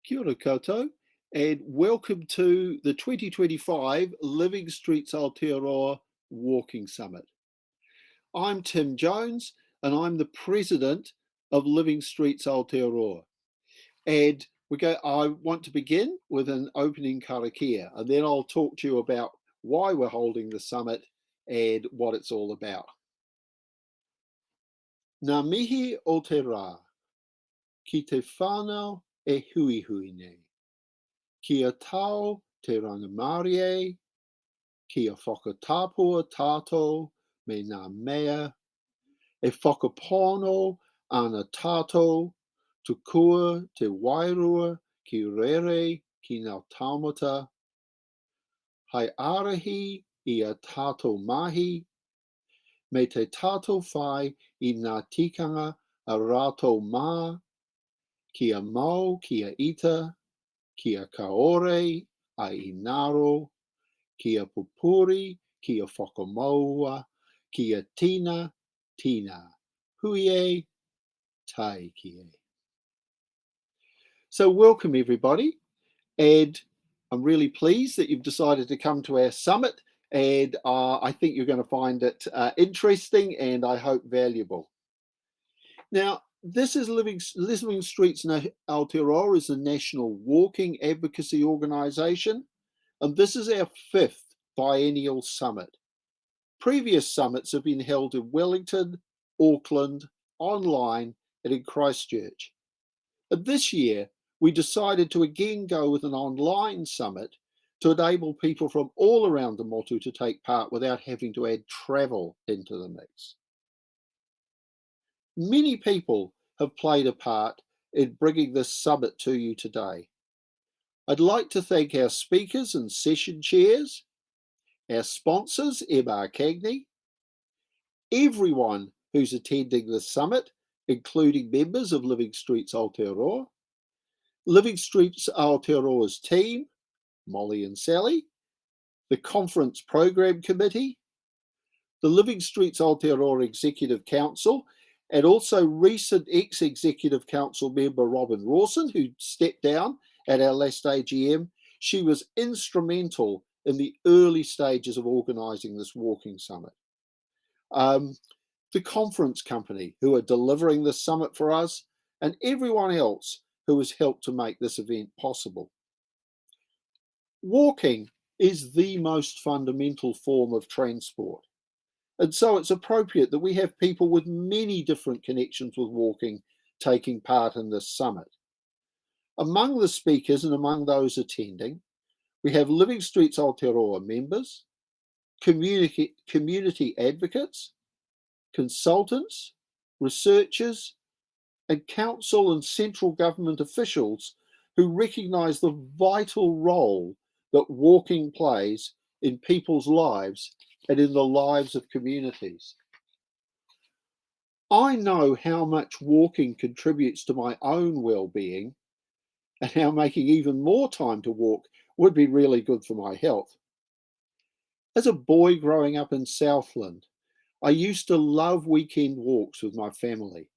Kia ora koutou, and welcome to the 2025 Living Streets Aotearoa Walking Summit. I'm Tim Jones, and I'm the president of Living Streets Aotearoa. And I want to begin with an opening karakia, and then I'll talk to you about why we're holding the summit and what it's all about. Ngā mihi o te rā, ki te whānau e hui hui nei. Kia tau te rangamarie, kia whakatapua tātou me ngā mea, e whakapono ana tātou, tukua te wairua ki rere ki ngā taumata, hai arahi I a tātou mahi, me te tātou whai I ngā tikanga a rātou mā, kia mau, kia ita, kia kaore, a inaro, kia pupuri, kia whakamaua, kia tina, huie, tai kie. So welcome everybody, and I'm really pleased that you've decided to come to our summit, and I think you're going to find it interesting and I hope valuable. Now, this is Living Streets Aotearoa is a national walking advocacy organisation, and this is our 5th biennial summit. Previous summits have been held in Wellington, Auckland, online, and in Christchurch. And this year, we decided to again go with an online summit to enable people from all around the motu to take part without having to add travel into the mix. Many people have played a part in bringing this summit to you today. I'd like to thank our speakers and session chairs, our sponsors, MR Cagney, everyone who's attending this summit, including members of Living Streets Aotearoa, Living Streets Aotearoa's team, Molly and Sally, the Conference Program Committee, the Living Streets Aotearoa Executive Council, and also recent ex-Executive Council member Robin Rawson, who stepped down at our last AGM. She was instrumental in the early stages of organising this walking summit. The conference company who are delivering this summit for us, and everyone else who has helped to make this event possible. Walking is the most fundamental form of transport. And so it's appropriate that we have people with many different connections with walking taking part in this summit. Among the speakers and among those attending, we have Living Streets Aotearoa members, community advocates, consultants, researchers, and council and central government officials who recognise the vital role that walking plays in people's lives and in the lives of communities. I know how much walking contributes to my own well-being and how making even more time to walk would be really good for my health. As a boy growing up in Southland, I used to love weekend walks with my family.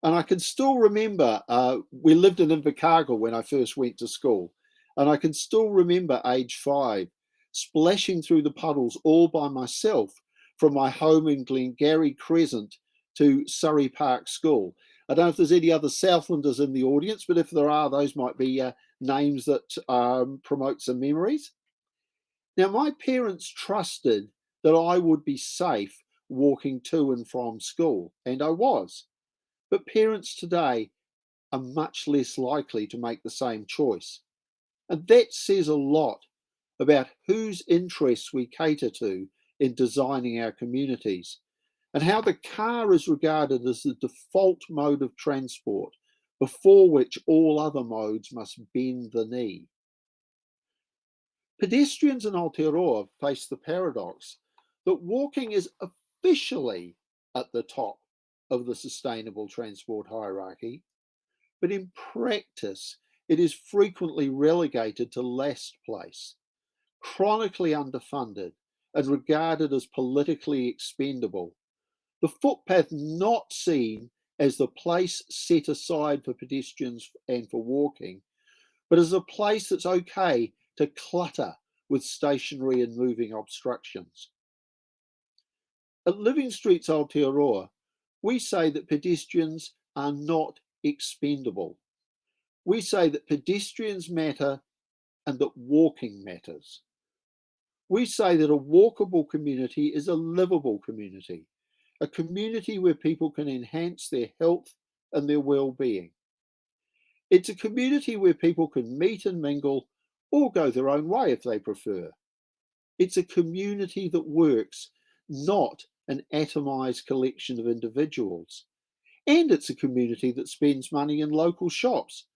And I can still remember, we lived in Invercargill when I first went to school, and I can still remember age 5, splashing through the puddles all by myself from my home in Glengarry Crescent to Surrey Park School. I don't know if there's any other Southlanders in the audience, but if there are, those might be names that promote some memories. Now, my parents trusted that I would be safe walking to and from school, and I was. But parents today are much less likely to make the same choice. And that says a lot about whose interests we cater to in designing our communities, and how the car is regarded as the default mode of transport before which all other modes must bend the knee. Pedestrians in Aotearoa face the paradox that walking is officially at the top of the sustainable transport hierarchy, but in practice, it is frequently relegated to last place, chronically underfunded and regarded as politically expendable. The footpath not seen as the place set aside for pedestrians and for walking, but as a place that's okay to clutter with stationary and moving obstructions. At Living Streets Aotearoa, we say that pedestrians are not expendable. We say that pedestrians matter and that walking matters. We say that a walkable community is a livable community, a community where people can enhance their health and their well-being. It's a community where people can meet and mingle or go their own way if they prefer. It's a community that works, not an atomised collection of individuals. And it's a community that spends money in local shops.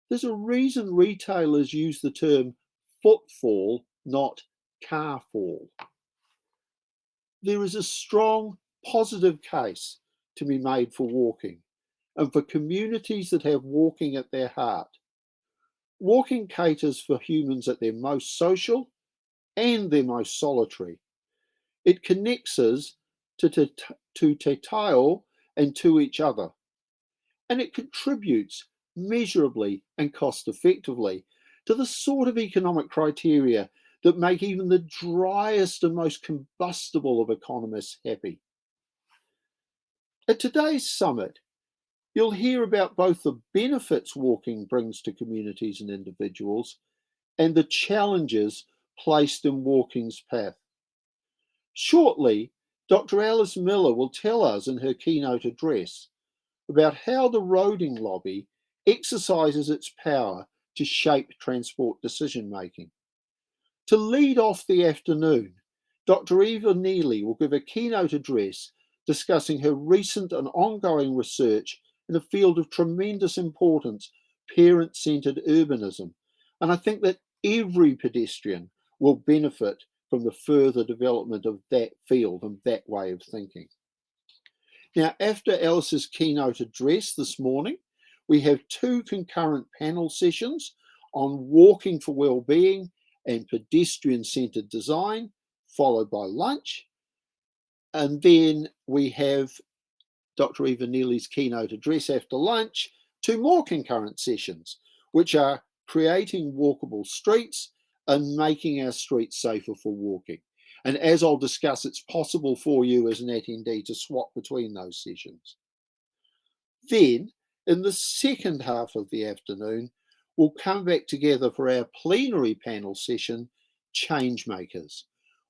There's a reason retailers use the term footfall, not carfall. There is a strong positive case to be made for walking and for communities that have walking at their heart. Walking caters for humans at their most social and their most solitary. It connects us to Te Tao and to each other. And it contributes measurably and cost effectively to the sort of economic criteria that make even the driest and most combustible of economists happy. At today's summit, you'll hear about both the benefits walking brings to communities and individuals and the challenges placed in walking's path. Shortly, Dr. Alice Miller will tell us in her keynote address about how the roading lobby exercises its power to shape transport decision making. To lead off the afternoon, Dr. Eva Neely will give a keynote address discussing her recent and ongoing research in a field of tremendous importance, parent-centred urbanism. And I think that every pedestrian will benefit from the further development of that field and that way of thinking. Now, after Alice's keynote address this morning, we have two concurrent panel sessions on walking for well-being and pedestrian-centred design, followed by lunch. And then we have Dr. Eva Neely's keynote address after lunch, two more concurrent sessions, which are creating walkable streets and making our streets safer for walking. And as I'll discuss, it's possible for you as an attendee to swap between those sessions. Then, in the second half of the afternoon, we'll come back together for our plenary panel session, Changemakers,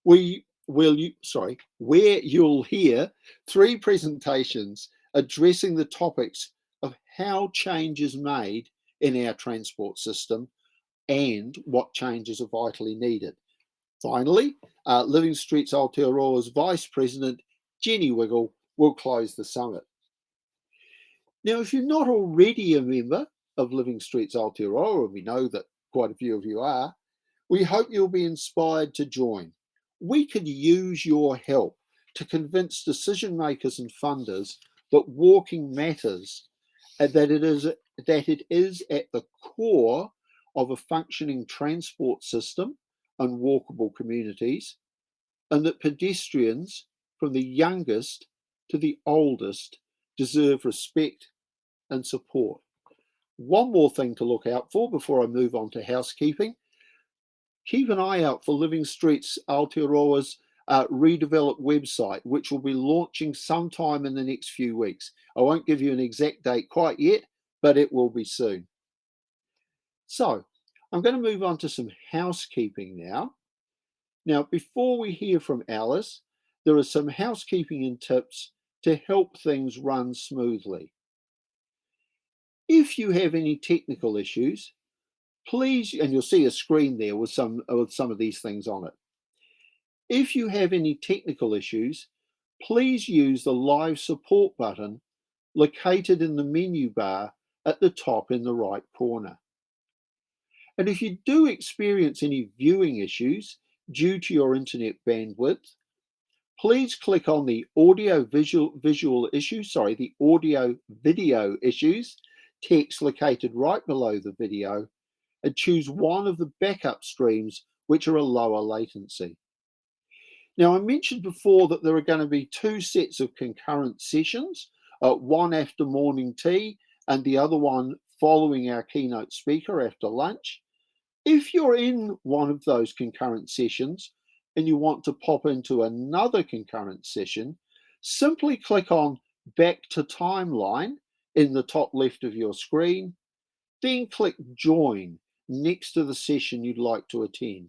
where you'll hear three presentations addressing the topics of how change is made in our transport system and what changes are vitally needed. Finally, Living Streets Aotearoa's Vice President, Jenny Wiggle, will close the summit. Now, if you're not already a member of Living Streets Aotearoa, and we know that quite a few of you are, we hope you'll be inspired to join. We could use your help to convince decision makers and funders that walking matters, and that it is at the core of a functioning transport system and walkable communities, and that pedestrians, from the youngest to the oldest, deserve respect and support. One more thing to look out for before I move on to housekeeping. Keep an eye out for Living Streets Aotearoa's redeveloped website, which will be launching sometime in the next few weeks. I won't give you an exact date quite yet, but it will be soon. So I'm going to move on to some housekeeping now. Now, before we hear from Alice, there are some housekeeping and tips to help things run smoothly. If you have any technical issues, please, and you'll see a screen there with some of these things on it. If you have any technical issues, please use the live support button located in the menu bar at the top in the right corner. And if you do experience any viewing issues due to your internet bandwidth, please click on the audio video issues text located right below the video and choose one of the backup streams which are a lower latency. Now, I mentioned before that there are going to be two sets of concurrent sessions, one after morning tea and the other one following our keynote speaker after lunch. If you're in one of those concurrent sessions and you want to pop into another concurrent session, simply click on Back to Timeline in the top left of your screen, then click Join next to the session you'd like to attend.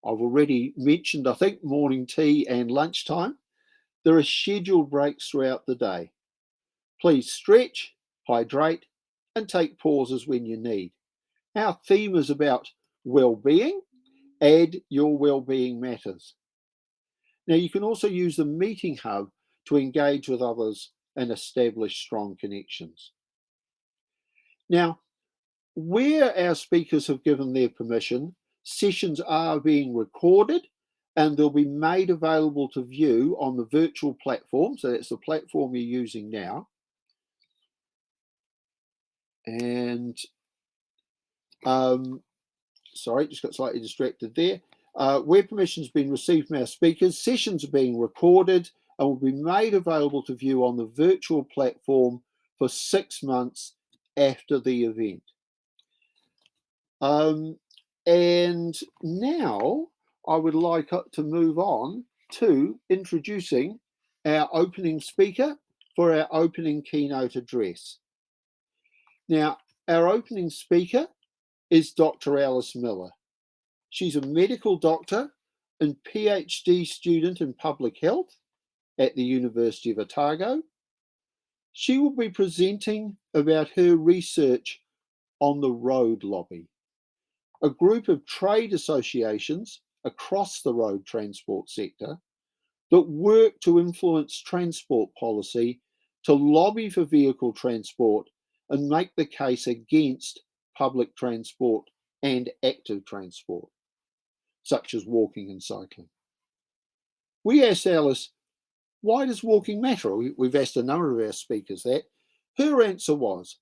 I've already mentioned, I think, morning tea and lunchtime. There are scheduled breaks throughout the day. Please stretch, hydrate, and take pauses when you need. Our theme is about well-being. Add your well-being matters. Now, you can also use the meeting hub to engage with others and establish strong connections. Now, where our speakers have given their permission, sessions are being recorded and they'll be made available to view on the virtual platform. So that's the platform you're using now. And sorry, just got slightly distracted there. Where permission's been received from our speakers, sessions are being recorded and will be made available to view on the virtual platform for 6 months after the event. And now I would like to move on to introducing our opening speaker for our opening keynote address. Now, our opening speaker is Dr. Alice Miller. She's a medical doctor and PhD student in public health at the University of Otago. She will be presenting about her research on the road lobby, a group of trade associations across the road transport sector that work to influence transport policy to lobby for vehicle transport and make the case against public transport and active transport, such as walking and cycling. We asked Alice, why does walking matter? We've asked a number of our speakers that. Her answer was,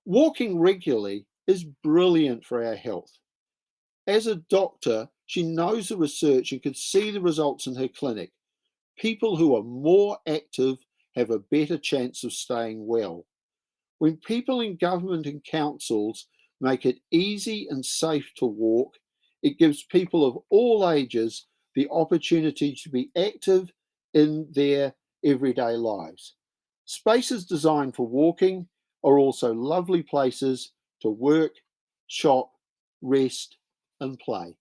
walking regularly is brilliant for our health. As a doctor, she knows the research and could see the results in her clinic. People who are more active have a better chance of staying well. When people in government and councils make it easy and safe to walk, it gives people of all ages the opportunity to be active in their everyday lives. Spaces designed for walking are also lovely places to work, shop, rest, and play.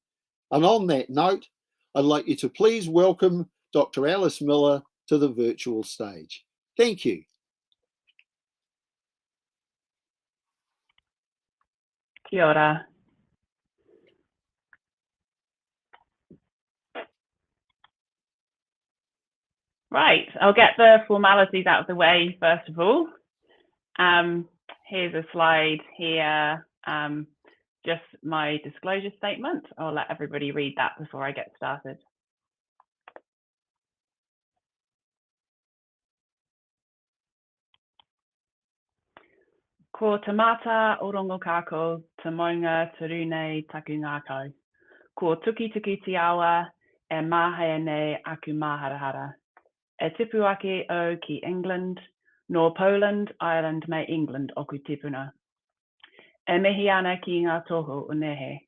And on that note, I'd like you to please welcome Dr. Alice Miller to the virtual stage. Thank you. Kia ora. Right, I'll get the formalities out of the way first of all. Here's a slide here, just my disclosure statement. I'll let everybody read that before I get started. Ko te mata o rongo kako, te moinga te rune taku ngā kau. Ko tuki tuki te awa, e mahea nei aku maharahara. E tipu ake o ki England, nor Poland, Ireland me England oku tipuna. E mihi ana ki ngā toho o nehe.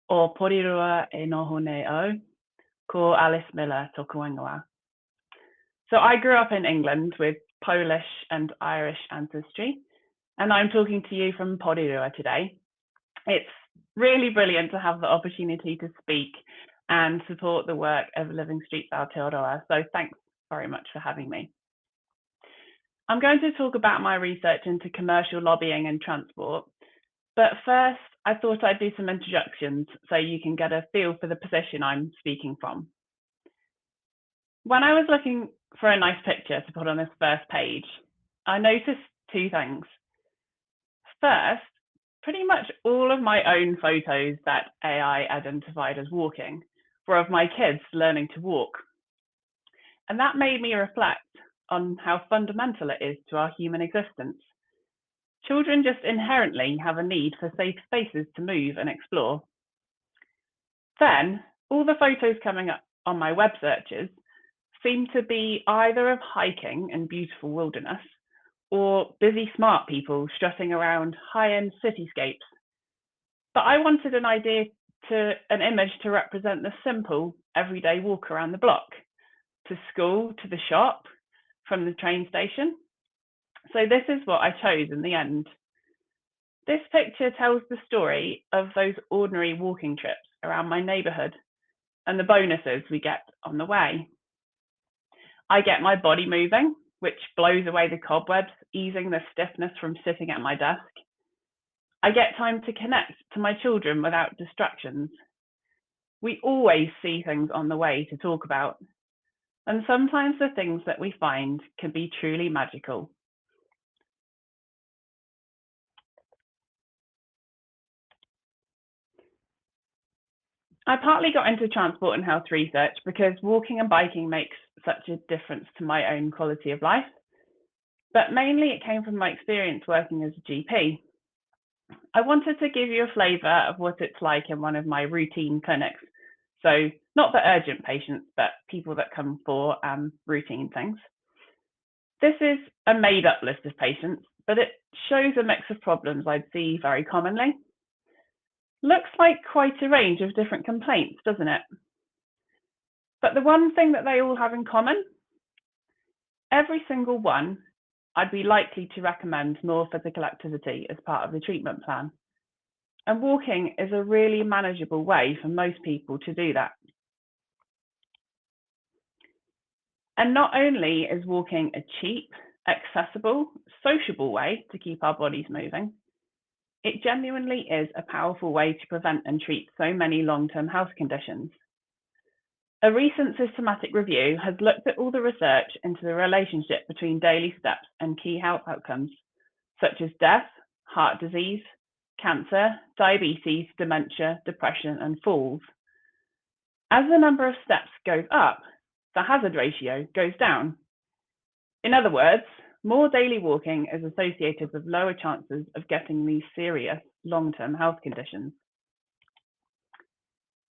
O porirua e noho nei o, ko Alice Miller toku ingoa. So I grew up in England with Polish and Irish ancestry, and I'm talking to you from Porirua today. It's really brilliant to have the opportunity to speak and support the work of Living Streets Aotearoa, so thanks very much for having me. I'm going to talk about my research into commercial lobbying and transport, but first I thought I'd do some introductions so you can get a feel for the position I'm speaking from. When I was looking for a nice picture to put on this first page, I noticed two things. First, pretty much all of my own photos that AI identified as walking were of my kids learning to walk. And that made me reflect on how fundamental it is to our human existence. Children just inherently have a need for safe spaces to move and explore. Then, all the photos coming up on my web searches seem to be either of hiking in beautiful wilderness or busy smart people strutting around high-end cityscapes. But I wanted an image to represent the simple, everyday walk around the block, to school, to the shop, from the train station. So this is what I chose in the end. This picture tells the story of those ordinary walking trips around my neighbourhood and the bonuses we get on the way. I get my body moving, which blows away the cobwebs, easing the stiffness from sitting at my desk. I get time to connect to my children without distractions. We always see things on the way to talk about, and sometimes the things that we find can be truly magical. I partly got into transport and health research because walking and biking makes such a difference to my own quality of life, but mainly it came from my experience working as a GP. I wanted to give you a flavour of what it's like in one of my routine clinics. So not for urgent patients, but people that come for routine things. This is a made up list of patients, but it shows a mix of problems I'd see very commonly. Looks like quite a range of different complaints, doesn't it? But the one thing that they all have in common, every single one, I'd be likely to recommend more physical activity as part of the treatment plan. And walking is a really manageable way for most people to do that. And not only is walking a cheap, accessible, sociable way to keep our bodies moving, it genuinely is a powerful way to prevent and treat so many long-term health conditions. A recent systematic review has looked at all the research into the relationship between daily steps and key health outcomes, such as death, heart disease, cancer, diabetes, dementia, depression, and falls. As the number of steps goes up, the hazard ratio goes down. In other words, more daily walking is associated with lower chances of getting these serious long-term health conditions.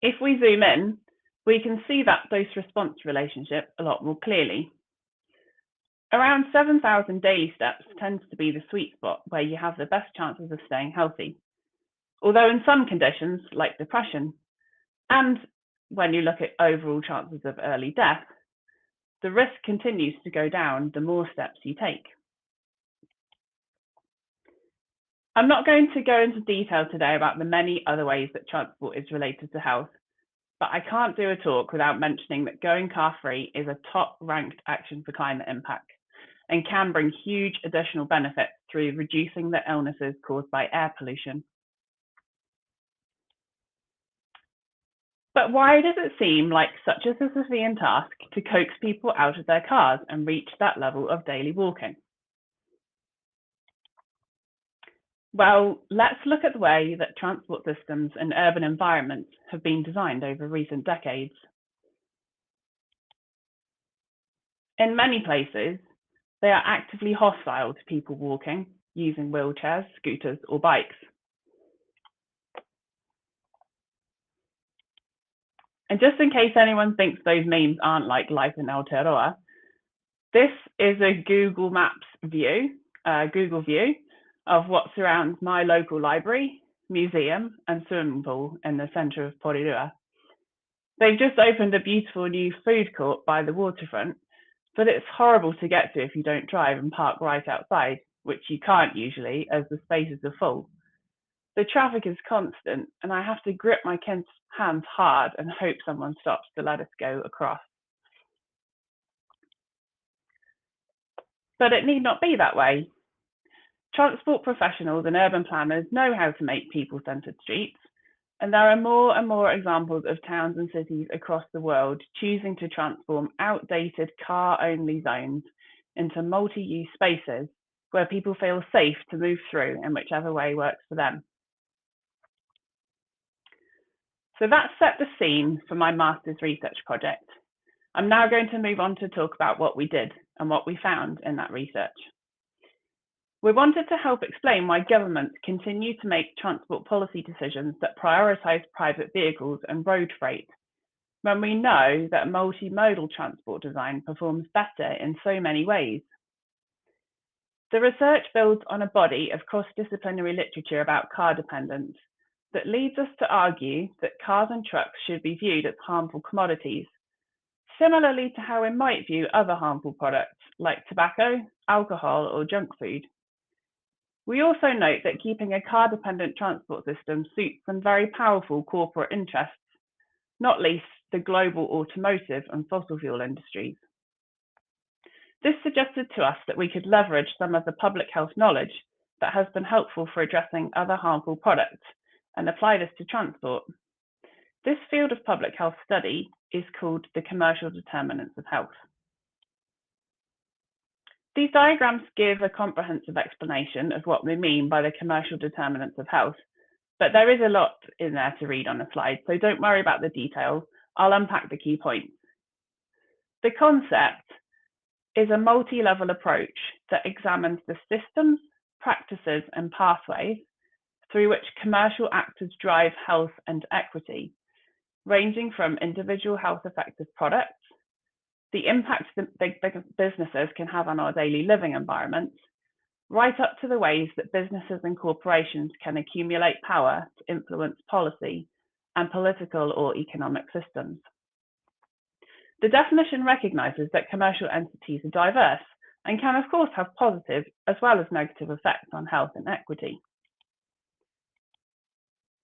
If we zoom in, we can see that dose-response relationship a lot more clearly. Around 7,000 daily steps tends to be the sweet spot where you have the best chances of staying healthy. Although in some conditions, like depression, and when you look at overall chances of early death, the risk continues to go down the more steps you take. I'm not going to go into detail today about the many other ways that transport is related to health, but I can't do a talk without mentioning that going car-free is a top-ranked action for climate impact and can bring huge additional benefits through reducing the illnesses caused by air pollution. But why does it seem like such a Sisyphean task to coax people out of their cars and reach that level of daily walking? Well, let's look at the way that transport systems and urban environments have been designed over recent decades. In many places, they are actively hostile to people walking, using wheelchairs, scooters, or bikes. And just in case anyone thinks those memes aren't like life in Aotearoa, this is a Google Maps view, Google view of what surrounds my local library, museum, and swimming pool in the centre of Porirua. They've just opened a beautiful new food court by the waterfront, but it's horrible to get to if you don't drive and park right outside, which you can't usually as the spaces are full. The traffic is constant, and I have to grip my kids' hands hard and hope someone stops to let us go across. But it need not be that way. Transport professionals and urban planners know how to make people-centred streets, and there are more and more examples of towns and cities across the world choosing to transform outdated car-only zones into multi-use spaces where people feel safe to move through in whichever way works for them. So that set the scene for my master's research project. I'm now going to move on to talk about what we did and what we found in that research. We wanted to help explain why governments continue to make transport policy decisions that prioritise private vehicles and road freight, when we know that multimodal transport design performs better in so many ways. The research builds on a body of cross-disciplinary literature about car dependence that leads us to argue that cars and trucks should be viewed as harmful commodities, similarly to how we might view other harmful products like tobacco, alcohol, or junk food. We also note that keeping a car-dependent transport system suits some very powerful corporate interests, not least the global automotive and fossil fuel industries. This suggested to us that we could leverage some of the public health knowledge that has been helpful for addressing other harmful products and apply this to transport. This field of public health study is called the commercial determinants of health. These diagrams give a comprehensive explanation of what we mean by the commercial determinants of health, but there is a lot in there to read on the slide, so don't worry about the details. I'll unpack the key points. The concept is a multi-level approach that examines the systems, practices, and pathways through which commercial actors drive health and equity, ranging from individual health-effective products, the impact that big businesses can have on our daily living environments, right up to the ways that businesses and corporations can accumulate power to influence policy and political or economic systems. The definition recognises that commercial entities are diverse and can, of course, have positive as well as negative effects on health and equity.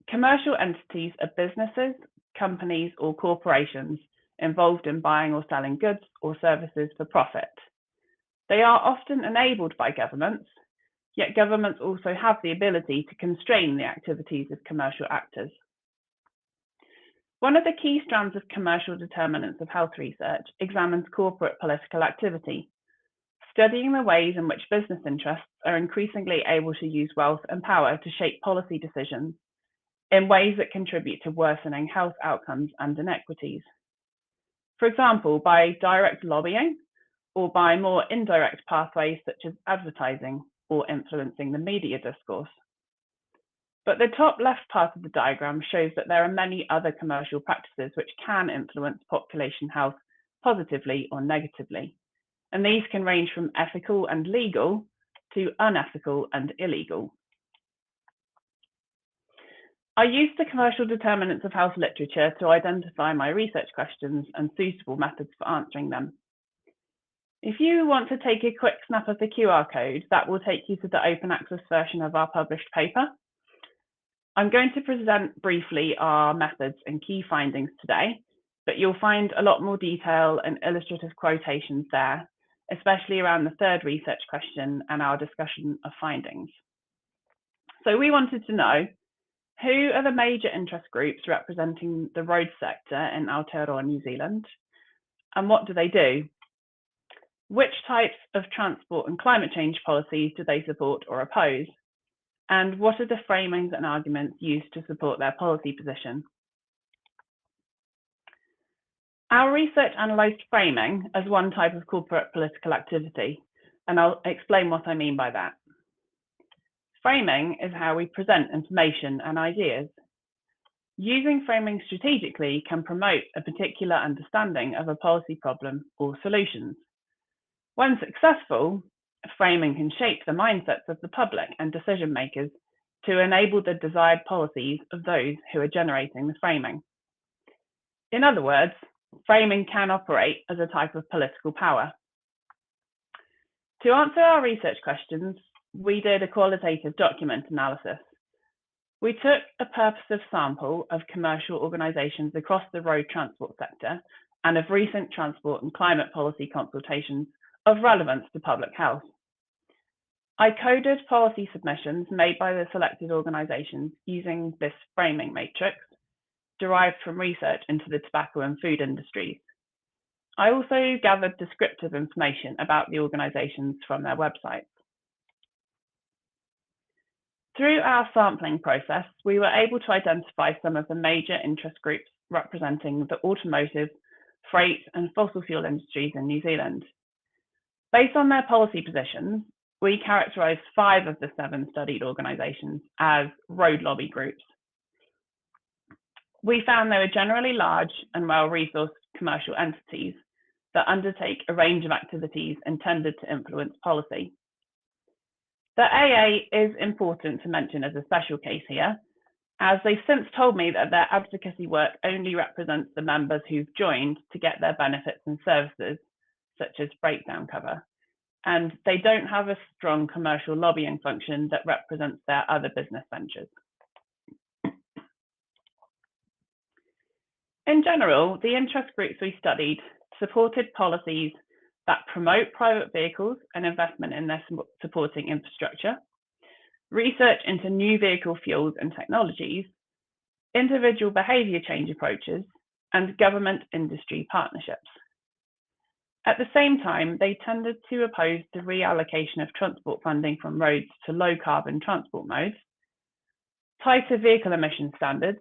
Commercial entities are businesses, companies, or corporations involved in buying or selling goods or services for profit. They are often enabled by governments, yet governments also have the ability to constrain the activities of commercial actors. One of the key strands of commercial determinants of health research examines corporate political activity, studying the ways in which business interests are increasingly able to use wealth and power to shape policy decisions in ways that contribute to worsening health outcomes and inequities. For example, by direct lobbying or by more indirect pathways such as advertising or influencing the media discourse. But the top left part of the diagram shows that there are many other commercial practices which can influence population health positively or negatively. And these can range from ethical and legal to unethical and illegal. I used the commercial determinants of health literature to identify my research questions and suitable methods for answering them. If you want to take a quick snap of the QR code, that will take you to the open access version of our published paper. I'm going to present briefly our methods and key findings today, but you'll find a lot more detail and illustrative quotations there, especially around the third research question and our discussion of findings. So we wanted to know, who are the major interest groups representing the road sector in Aotearoa, New Zealand? And what do they do? Which types of transport and climate change policies do they support or oppose? And what are the framings and arguments used to support their policy position? Our research analysed framing as one type of corporate political activity, and I'll explain what I mean by that. Framing is how we present information and ideas. Using framing strategically can promote a particular understanding of a policy problem or solutions. When successful, framing can shape the mindsets of the public and decision makers to enable the desired policies of those who are generating the framing. In other words, framing can operate as a type of political power. To answer our research questions, we did a qualitative document analysis. We took a purposive sample of commercial organisations across the road transport sector and of recent transport and climate policy consultations of relevance to public health. I coded policy submissions made by the selected organisations using this framing matrix, derived from research into the tobacco and food industries. I also gathered descriptive information about the organisations from their websites. Through our sampling process, we were able to identify some of the major interest groups representing the automotive, freight, and fossil fuel industries in New Zealand. Based on their policy positions, we characterised 5 of the 7 studied organisations as road lobby groups. We found they were generally large and well-resourced commercial entities that undertake a range of activities intended to influence policy. The AA is important to mention as a special case here, as they've since told me that their advocacy work only represents the members who've joined to get their benefits and services, such as breakdown cover, and they don't have a strong commercial lobbying function that represents their other business ventures. In general, the interest groups we studied supported policies that promote private vehicles and investment in their supporting infrastructure, research into new vehicle fuels and technologies, individual behaviour change approaches, and government-industry partnerships. At the same time, they tended to oppose the reallocation of transport funding from roads to low-carbon transport modes, tighter vehicle emission standards,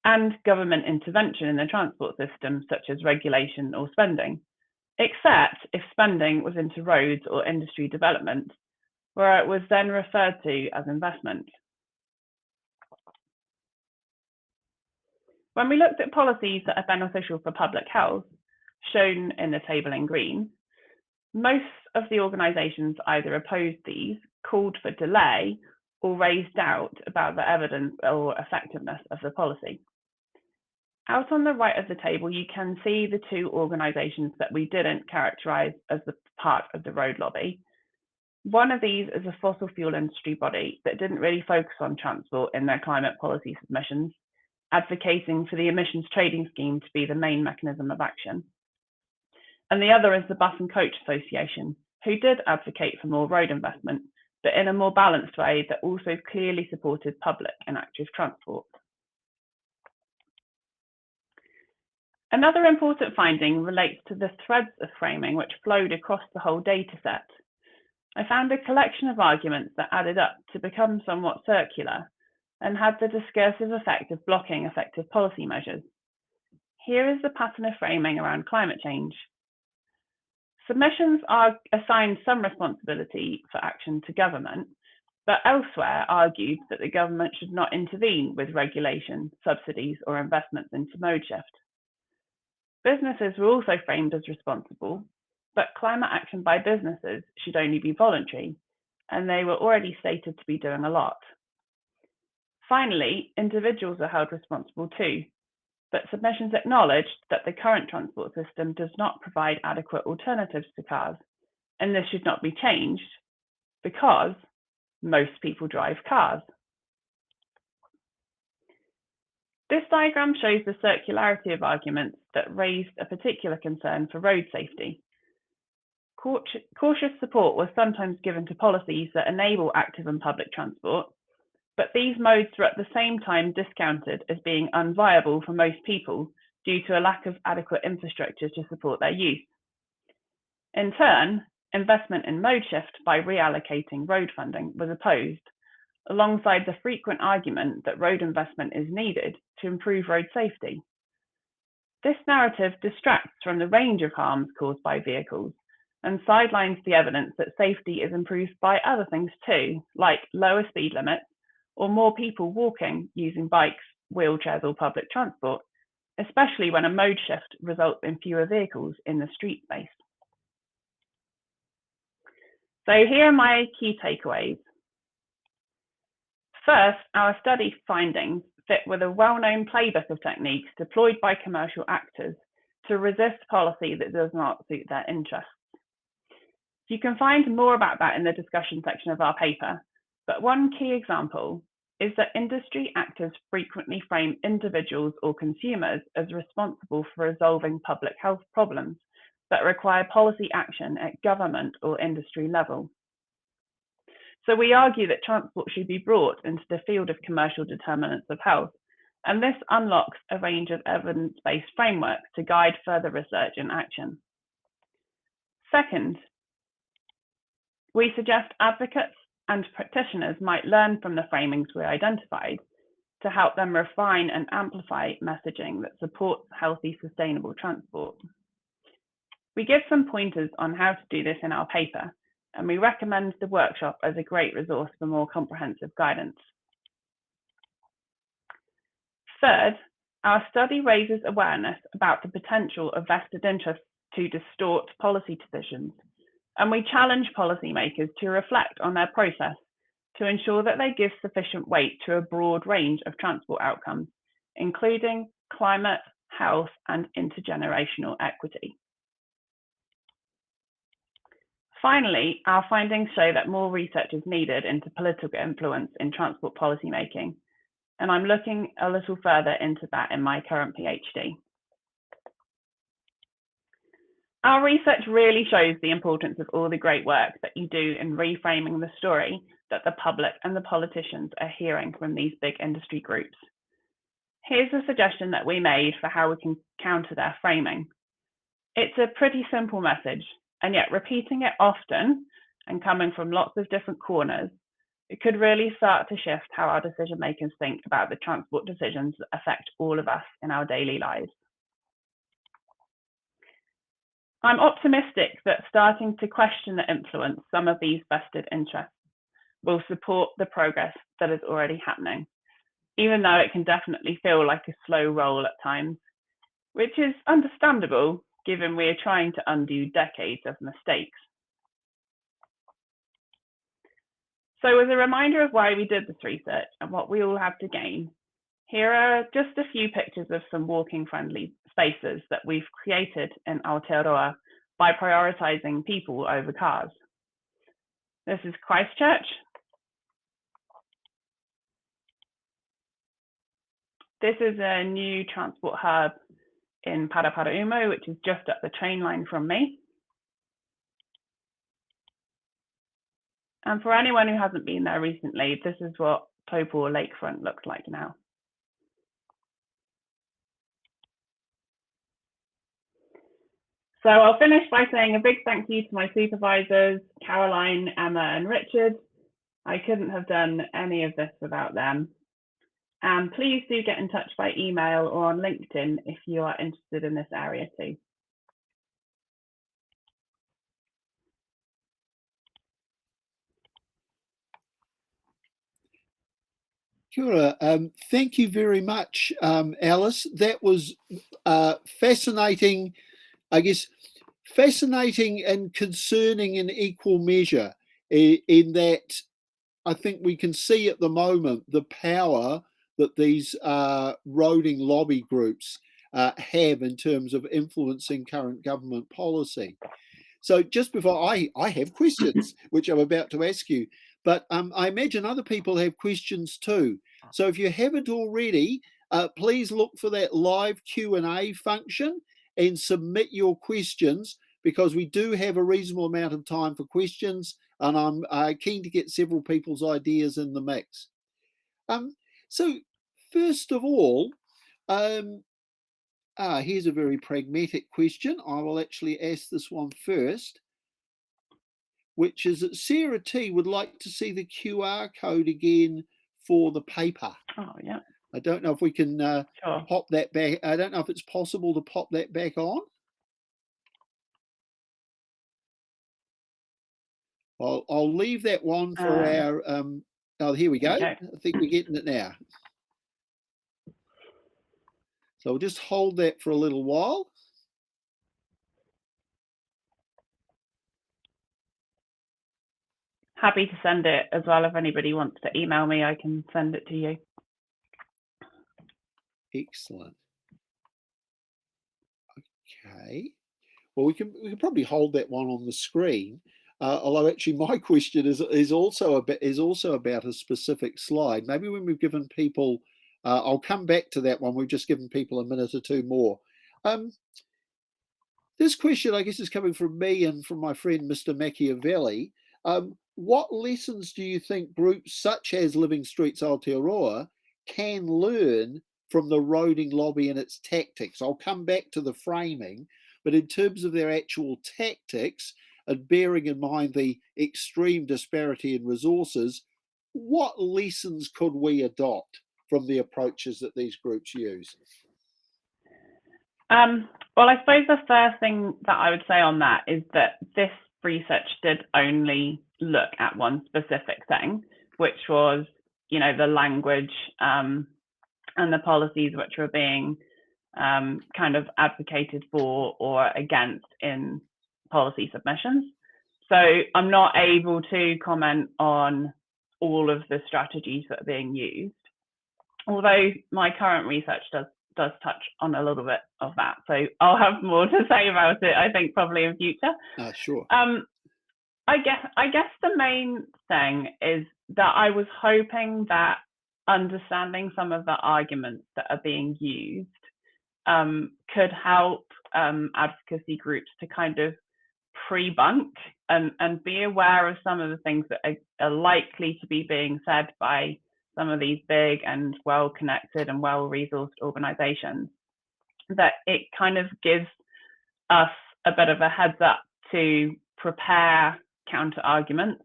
and government intervention in the transport system, such as regulation or spending, except if spending was into roads or industry development, where it was then referred to as investment. When we looked at policies that are beneficial for public health, shown in the table in green, most of the organisations either opposed these, called for delay, or raised doubt about the evidence or effectiveness of the policy. Out on the right of the table, you can see the two organisations that we didn't characterise as the part of the road lobby. One of these is a fossil fuel industry body that didn't really focus on transport in their climate policy submissions, advocating for the emissions trading scheme to be the main mechanism of action. And the other is the Bus and Coach Association, who did advocate for more road investment, but in a more balanced way that also clearly supported public and active transport. Another important finding relates to the threads of framing which flowed across the whole data set. I found a collection of arguments that added up to become somewhat circular and had the discursive effect of blocking effective policy measures. Here is the pattern of framing around climate change. Submissions are assigned some responsibility for action to government, but elsewhere argued that the government should not intervene with regulation, subsidies, or investments into mode shift. Businesses were also framed as responsible, but climate action by businesses should only be voluntary, and they were already stated to be doing a lot. Finally, individuals are held responsible too, but submissions acknowledged that the current transport system does not provide adequate alternatives to cars, and this should not be changed because most people drive cars. This diagram shows the circularity of arguments that raised a particular concern for road safety. Cautious support was sometimes given to policies that enable active and public transport, but these modes were at the same time discounted as being unviable for most people due to a lack of adequate infrastructure to support their use. In turn, investment in mode shift by reallocating road funding was opposed, alongside the frequent argument that road investment is needed to improve road safety. This narrative distracts from the range of harms caused by vehicles and sidelines the evidence that safety is improved by other things too, like lower speed limits or more people walking, using bikes, wheelchairs, or public transport, especially when a mode shift results in fewer vehicles in the street space. So here are my key takeaways. First, our study findings fit with a well-known playbook of techniques deployed by commercial actors to resist policy that does not suit their interests. You can find more about that in the discussion section of our paper, but one key example is that industry actors frequently frame individuals or consumers as responsible for resolving public health problems that require policy action at government or industry level. So we argue that transport should be brought into the field of commercial determinants of health, and this unlocks a range of evidence-based frameworks to guide further research and action. Second, we suggest advocates and practitioners might learn from the framings we identified to help them refine and amplify messaging that supports healthy, sustainable transport. We give some pointers on how to do this in our paper, and we recommend the workshop as a great resource for more comprehensive guidance. Third, our study raises awareness about the potential of vested interests to distort policy decisions, And we challenge policymakers to reflect on their process to ensure that they give sufficient weight to a broad range of transport outcomes, including climate, health, and intergenerational equity. Finally, our findings show that more research is needed into political influence in transport policy making, and I'm looking a little further into that in my current PhD. Our research really shows the importance of all the great work that you do in reframing the story that the public and the politicians are hearing from these big industry groups. Here's a suggestion that we made for how we can counter their framing. It's a pretty simple message, and yet repeating it often and coming from lots of different corners, it could really start to shift how our decision makers think about the transport decisions that affect all of us in our daily lives. I'm optimistic that starting to question the influence some of these vested interests will support the progress that is already happening, even though it can definitely feel like a slow roll at times, which is understandable given we are trying to undo decades of mistakes. So as a reminder of why we did this research and what we all have to gain, here are just a few pictures of some walking friendly spaces that we've created in Aotearoa by prioritising people over cars. This is Christchurch. This is a new transport hub in Paraparaumu, which is just up the train line from me. And for anyone who hasn't been there recently, this is what Taupo Lakefront looks like now. So I'll finish by saying a big thank you to my supervisors, Caroline, Emma, and Richard. I couldn't have done any of this without them. And please do get in touch by email or on LinkedIn if you are interested in this area too. Kia ora. Thank you very much, Alice. That was fascinating, I guess, fascinating and concerning in equal measure, in that I think we can see at the moment the power that these roading lobby groups have in terms of influencing current government policy. So just before I have questions, which I'm about to ask you, but I imagine other people have questions too. So if you haven't already, please look for that live Q&A function and submit your questions, because we do have a reasonable amount of time for questions, and I'm keen to get several people's ideas in the mix. So first of all, here's a very pragmatic question. I will actually ask this one first, which is that Sarah T would like to see the QR code again for the paper. Oh, yeah. I don't know if we can Sure. pop that back. I don't know if it's possible to pop that back on. I'll leave that one for our, oh, here we go. Okay. I think we're getting it now. So we'll just hold that for a little while. Happy to send it as well. If anybody wants to email me, I can send it to you. Excellent. Okay. Well, we can probably hold that one on the screen. Although actually my question is also about a specific slide. Maybe when we've given people, I'll come back to that one. We've just given people a minute or two more. This question, I guess, is coming from me and from my friend Mr. Machiavelli. What lessons do you think groups such as Living Streets Aotearoa can learn from the roading lobby and its tactics? I'll come back to the framing, but in terms of their actual tactics, and bearing in mind the extreme disparity in resources, what lessons could we adopt from the approaches that these groups use? Well, I suppose the first thing that I would say on that is that this research did only look at one specific thing, which was, you know, the language and the policies which were being kind of advocated for or against in policy submissions. So I'm not able to comment on all of the strategies that are being used, although my current research does touch on a little bit of that. So I'll have more to say about it, I think, probably in future. Sure. I guess the main thing is that I was hoping that understanding some of the arguments that are being used could help advocacy groups to kind of pre-bunk and be aware of some of the things that are likely to be being said by some of these big and well-connected and well-resourced organizations, that it kind of gives us a bit of a heads up to prepare counter arguments,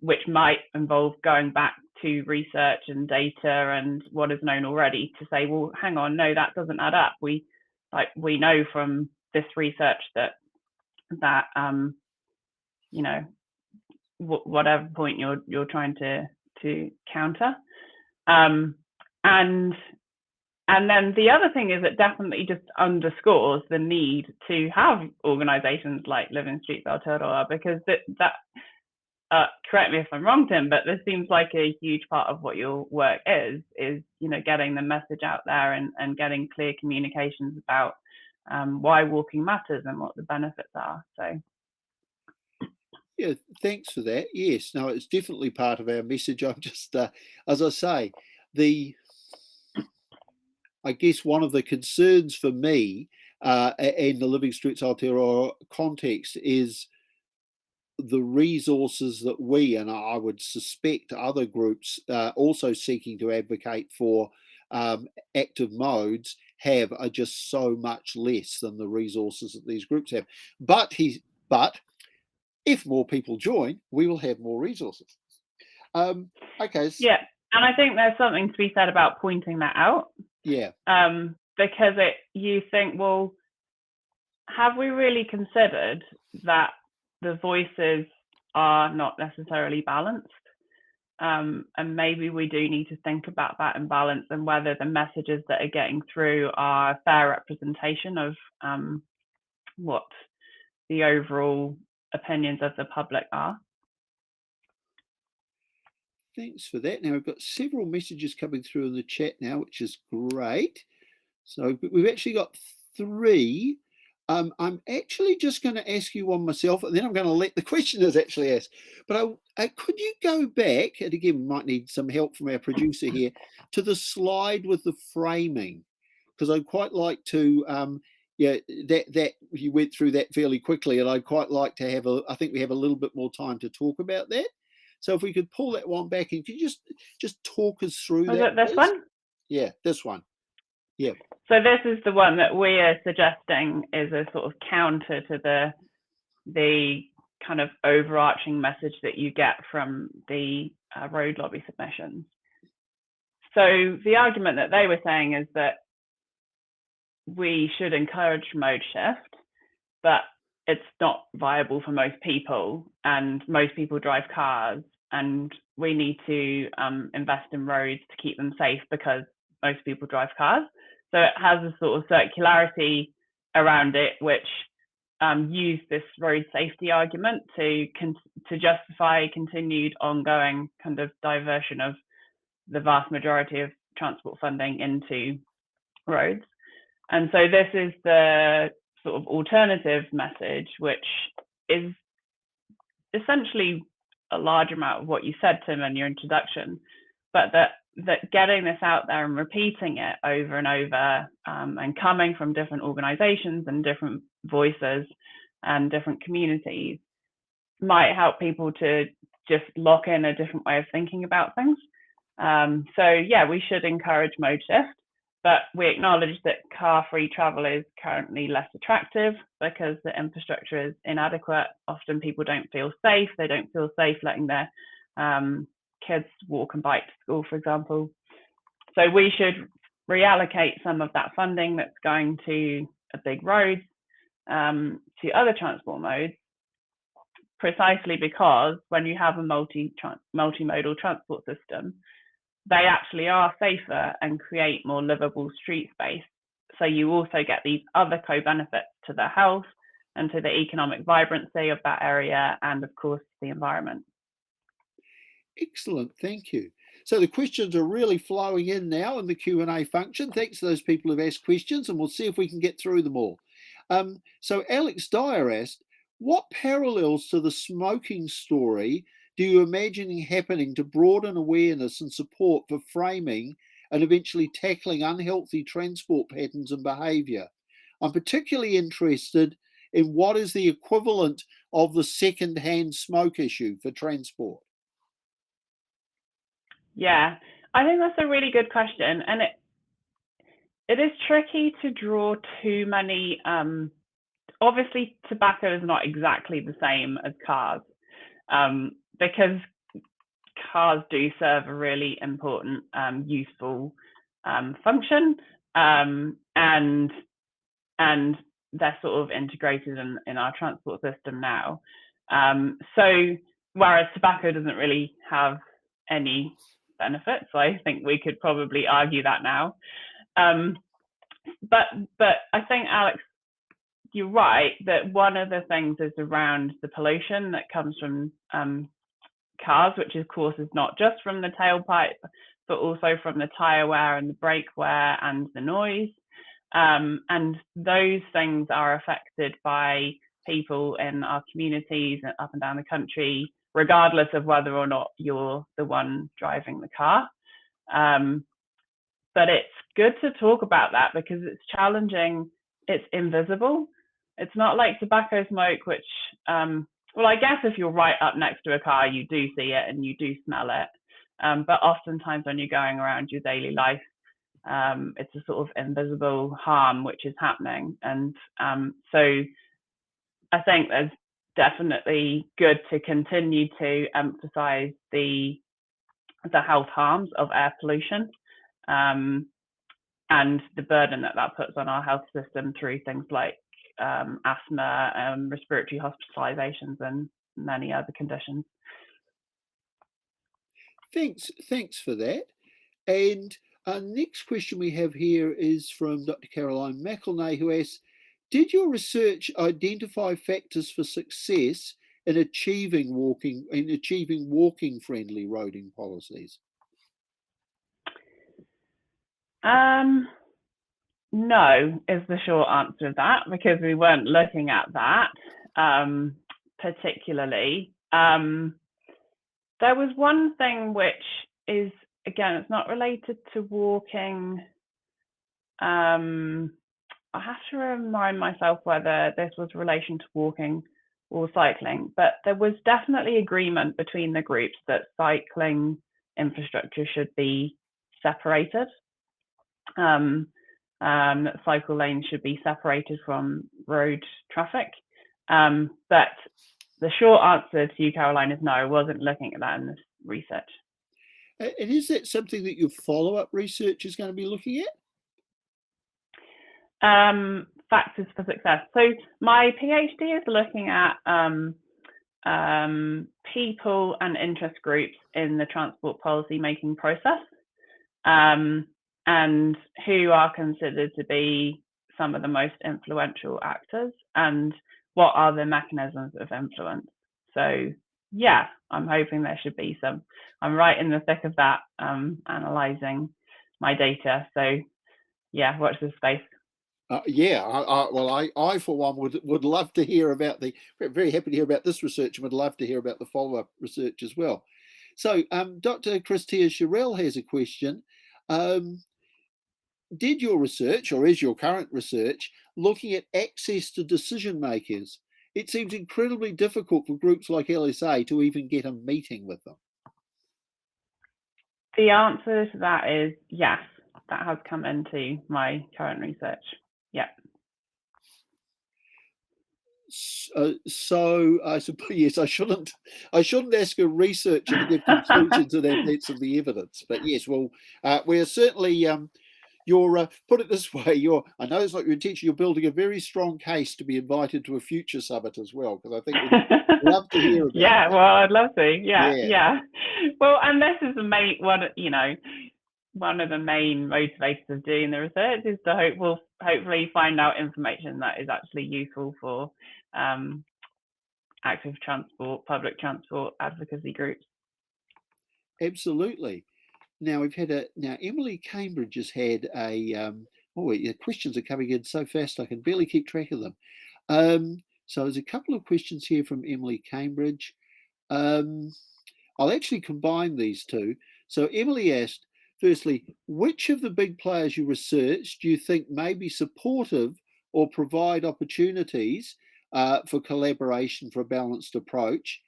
which might involve going back to research and data and what is known already to say, well, hang on, no, that doesn't add up. We know from this research that you know, whatever point you're trying to counter, and then the other thing is it definitely just underscores the need to have organizations like Living Streets Aotearoa, because that correct me if I'm wrong, Tim, but this seems like a huge part of what your work is getting the message out there and getting clear communications about why walking matters and what the benefits are. So yeah, thanks for that. Yes, no, it's definitely part of our message. I'm just, as I say, I guess one of the concerns for me in the Living Streets Aotearoa context is the resources that we, and I would suspect other groups also seeking to advocate for active modes, have are just so much less than the resources that these groups have. But if more people join, we will have more resources. Okay. Yeah, and I think there's something to be said about pointing that out. Yeah. Because you think, well, have we really considered that the voices are not necessarily balanced? And maybe we do need to think about that imbalance and whether the messages that are getting through are a fair representation of what the overall opinions of the public are. Thanks for that. Now we've got several messages coming through in the chat now, which is great. So we've actually got 3. I'm actually just going to ask you one myself, and then I'm going to let the questioners actually ask. But could you go back, and again, we might need some help from our producer here, to the slide with the framing, because I'd quite like to, that you went through that fairly quickly, and I'd quite like to have I think we have a little bit more time to talk about that. So if we could pull that one back, and could you just talk us through that? Was it this one? Yeah, this one. Yeah. So this is the one that we are suggesting is a sort of counter to the kind of overarching message that you get from the road lobby submissions. So the argument that they were saying is that we should encourage mode shift, but it's not viable for most people, and most people drive cars, and we need to invest in roads to keep them safe because most people drive cars. So it has a sort of circularity around it, which use this road safety argument to justify continued ongoing kind of diversion of the vast majority of transport funding into roads. And so this is the sort of alternative message, which is essentially a large amount of what you said, Tim, in your introduction, but that getting this out there and repeating it over and over, and coming from different organizations and different voices and different communities might help people to just lock in a different way of thinking about things. So yeah, we should encourage mode shift, but we acknowledge that car-free travel is currently less attractive because the infrastructure is inadequate. Often people don't feel safe. They don't feel safe letting their kids walk and bike to school, for example. So we should reallocate some of that funding that's going to a big roads to other transport modes, precisely because when you have a multimodal transport system, they actually are safer and create more livable street space. So you also get these other co-benefits to the health and to the economic vibrancy of that area, and of course the environment. Excellent, thank you. So the questions are really flowing in now in the Q&A function. Thanks to those people who've asked questions, and we'll see if we can get through them all. So Alex Dyer asked, what parallels to the smoking story do you imagine happening to broaden awareness and support for framing and eventually tackling unhealthy transport patterns and behaviour? I'm particularly interested in what is the equivalent of the second-hand smoke issue for transport. Yeah, I think that's a really good question, and it is tricky to draw too many. Obviously, tobacco is not exactly the same as cars, because cars do serve a really important, useful function, and they're sort of integrated in our transport system now. So whereas tobacco doesn't really have any benefits, I think we could probably argue that now. But I think, Alex, you're right that one of the things is around the pollution that comes from cars, which of course is not just from the tailpipe, but also from the tyre wear and the brake wear and the noise. And those things are affected by people in our communities up and down the country, regardless of whether or not you're the one driving the car. But it's good to talk about that because it's challenging. It's invisible. It's not like tobacco smoke, which, well, I guess if you're right up next to a car, you do see it and you do smell it. But oftentimes when you're going around your daily life, it's a sort of invisible harm which is happening. And so I think there's definitely good to continue to emphasize the health harms of air pollution, and the burden that puts on our health system through things like asthma, respiratory hospitalizations, and many other conditions. Thanks for that. And our next question we have here is from Dr. Caroline McElnay, who asks, did your research identify factors for success in achieving walking friendly roading policies? No, is the short answer to that, because we weren't looking at that particularly. There was one thing which is, again, it's not related to walking. I have to remind myself whether this was in relation to walking or cycling, but there was definitely agreement between the groups that cycling infrastructure should be separated. Cycle lanes should be separated from road traffic. But the short answer to you, Caroline, is no, I wasn't looking at that in this research. And is that something that your follow-up research is going to be looking at? Factors for success. So my PhD is looking at people and interest groups in the transport policy making process, and who are considered to be some of the most influential actors, and what are the mechanisms of influence. So yeah, I'm hoping there should be some. I'm right in the thick of that, analysing my data. So yeah, watch this space. I for one would love to hear about very happy to hear about this research, and would love to hear about the follow-up research as well. So Dr. Christia Sherrill has a question. Did your research, or is your current research, looking at access to decision makers? It seems incredibly difficult for groups like LSA to even get a meeting with them. The answer to that is yes. That has come into my current research. Yeah. So I suppose yes, I shouldn't ask a researcher to give conclusions to that. That's of the evidence. But yes, well, we're certainly you're put it this way. I know it's not your intention. You're building a very strong case to be invited to a future summit as well, because I think we'd love to hear about. Yeah, that. well, I'd love to. Yeah. Well, and this is the main one. You know, one of the main motivators of doing the research is to hopefully find out information that is actually useful for active transport, public transport advocacy groups. Absolutely. Now Emily Cambridge has had the questions are coming in so fast I can barely keep track of them. So there's a couple of questions here from Emily Cambridge. I'll actually combine these two. So Emily asked, firstly, which of the big players you researched do you think may be supportive or provide opportunities for collaboration for a balanced approach?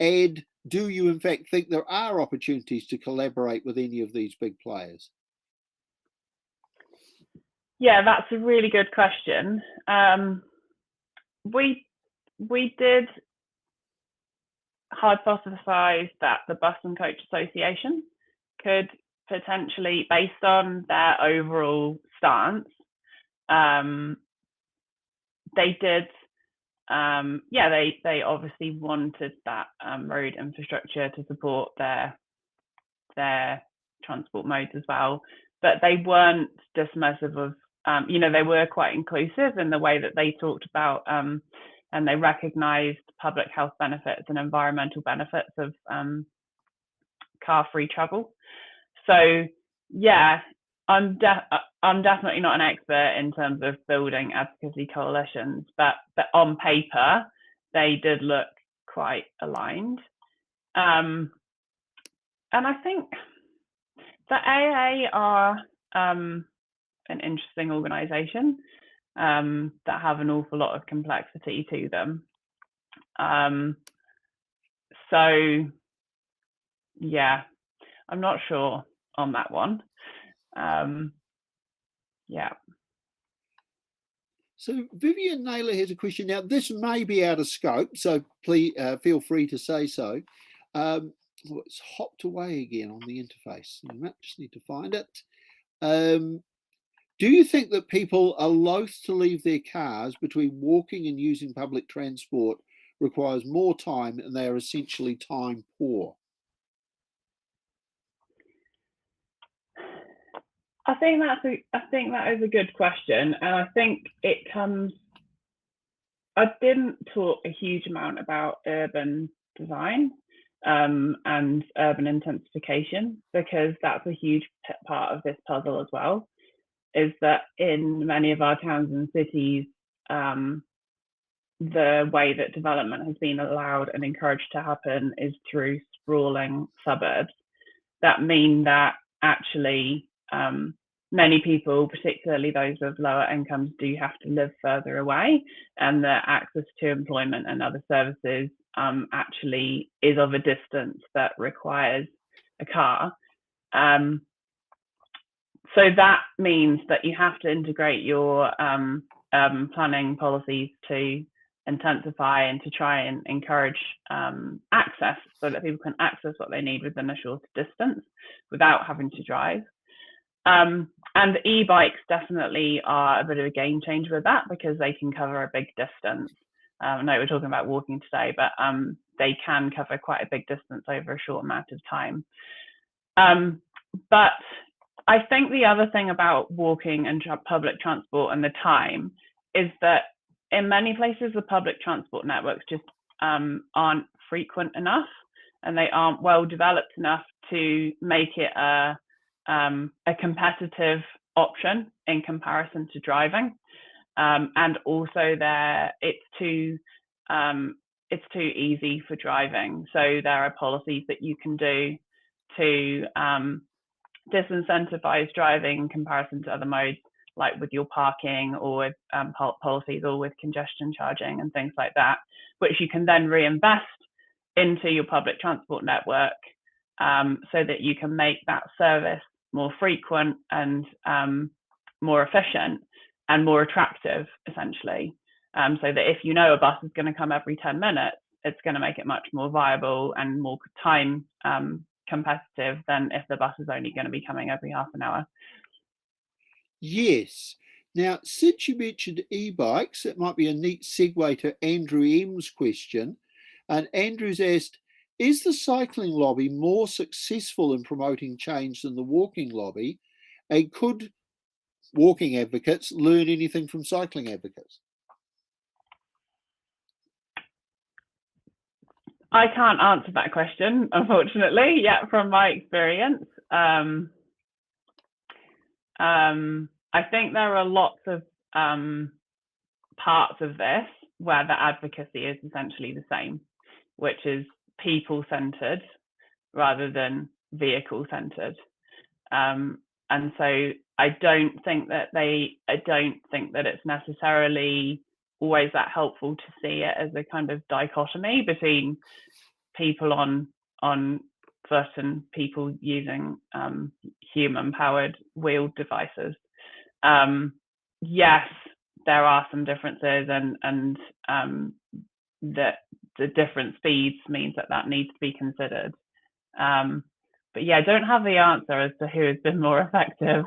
And do you in fact think there are opportunities to collaborate with any of these big players? Yeah, that's a really good question. We did hypothesize that the Bus and Coach Association could potentially, based on their overall stance, they did. They obviously wanted that road infrastructure to support their transport modes as well, but they weren't dismissive of. They were quite inclusive in the way that they talked about, and they recognised public health benefits and environmental benefits of car-free travel. So yeah, I'm definitely not an expert in terms of building advocacy coalitions, but on paper they did look quite aligned. And I think the AA are an interesting organisation that have an awful lot of complexity to them. So yeah, I'm not sure on that one. Yeah. So Vivian Naylor has a question. Now, this may be out of scope, so please feel free to say so. It's hopped away again on the interface. You might just need to find it. Do you think that people are loath to leave their cars between walking and using public transport requires more time and they are essentially time poor? I think that is a good question, and I think it comes. I didn't talk a huge amount about urban design and urban intensification because that's a huge part of this puzzle as well. Is that in many of our towns and cities, the way that development has been allowed and encouraged to happen is through sprawling suburbs that mean that actually many people, particularly those of lower incomes, do have to live further away, and the access to employment and other services actually is of a distance that requires a car. So that means that you have to integrate your planning policies to intensify and to try and encourage access so that people can access what they need within a shorter distance without having to drive. And e-bikes definitely are a bit of a game changer with that because they can cover a big distance. I know we're talking about walking today, but they can cover quite a big distance over a short amount of time. But I think the other thing about walking and public transport and the time is that in many places, the public transport networks just aren't frequent enough and they aren't well developed enough to make it a competitive option in comparison to driving. And also it's too easy for driving. So there are policies that you can do to disincentivize driving in comparison to other modes, like with your parking or with policies or with congestion charging and things like that, which you can then reinvest into your public transport network so that you can make that service more frequent and more efficient and more attractive, essentially. So that if you know a bus is going to come every 10 minutes, it's going to make it much more viable and more time competitive than if the bus is only going to be coming every half an hour. Yes. Now, since you mentioned e-bikes, it might be a neat segue to Andrew M's question. And Andrew's asked, Is the cycling lobby more successful in promoting change than the walking lobby? And could walking advocates learn anything from cycling advocates? I can't answer that question, unfortunately, yet from my experience. I think there are lots of parts of this where the advocacy is essentially the same, which is people-centered rather than vehicle-centered. And so I don't think that it's necessarily always that helpful to see it as a kind of dichotomy between people on foot and people using human-powered wheeled devices. Yes, there are some differences, and that the different speeds means that needs to be considered. But yeah, I don't have the answer as to who has been more effective.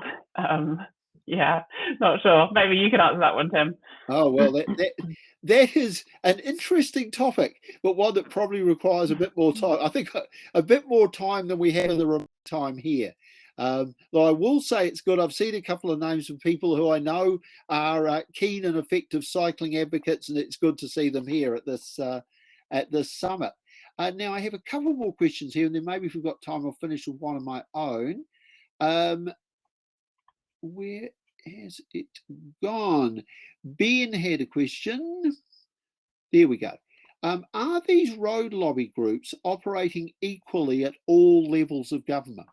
Yeah, not sure. Maybe you can answer that one, Tim. Oh, well, that is an interesting topic, but one that probably requires a bit more time. I think a bit more time than we have in the remote time here. Though I will say it's good. I've seen a couple of names of people who I know are keen and effective cycling advocates, and it's good to see them here at this summit. Now, I have a couple more questions here, and then maybe if we've got time, I'll finish with one of my own. Where has it gone? Ben had a question. There we go. Are these road lobby groups operating equally at all levels of government?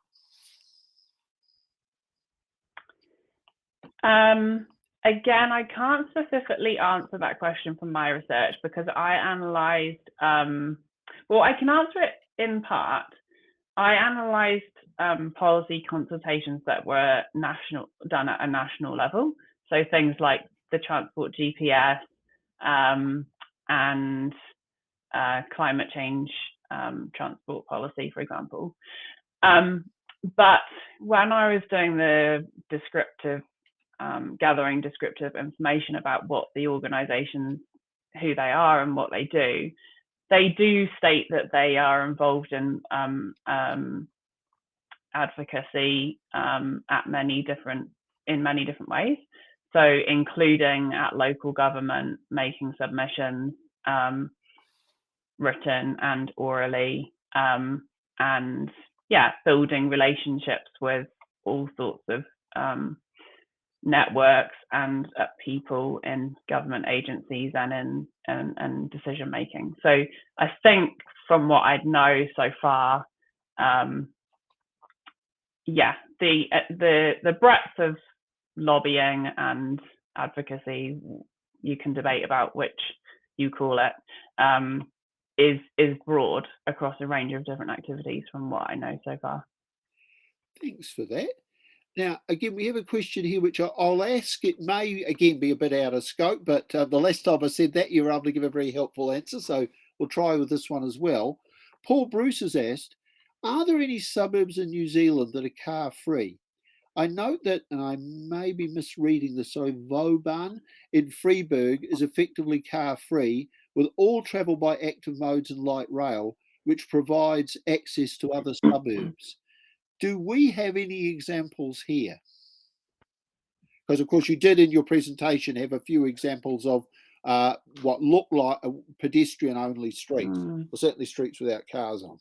Again, I can't specifically answer that question from my research because I analysed, well, I can answer it in part. I analysed policy consultations that were done at a national level. So things like the transport GPS and climate change transport policy, for example. But when I was doing the gathering descriptive information about what the organisations, who they are and what they do state that they are involved in advocacy in many different ways. So including at local government, making submissions, written and orally, and yeah, building relationships with all sorts of networks and people in government agencies and in decision making. So I think from what I know so far, yeah, the breadth of lobbying and advocacy, you can debate about which you call it, is broad across a range of different activities from what I know so far. Thanks for that. Now, again, we have a question here, which I'll ask. It may, again, be a bit out of scope, but the last time I said that, you were able to give a very helpful answer. So we'll try with this one as well. Paul Bruce has asked, are there any suburbs in New Zealand that are car-free? I note that, and I may be misreading this, so Vauban in Freiburg is effectively car-free with all travel by active modes and light rail, which provides access to other suburbs. Do we have any examples here? Because, of course, you did in your presentation have a few examples of what look like pedestrian-only streets, or certainly streets without cars on.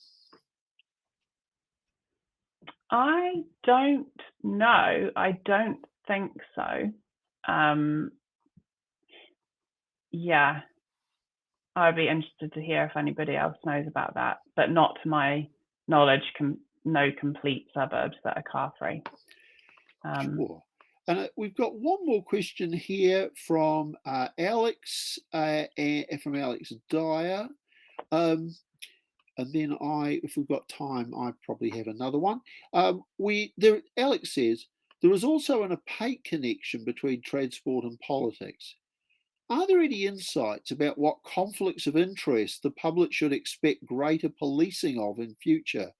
I don't know. I don't think so. Yeah, I'd be interested to hear if anybody else knows about that, but not to my knowledge, no complete suburbs that are car-free. Sure. And we've got one more question here from Alex, from Alex Dyer. And then if we've got time, I probably have another one. Alex says, there is also an opaque connection between transport and politics. Are there any insights about what conflicts of interest the public should expect greater policing of in future?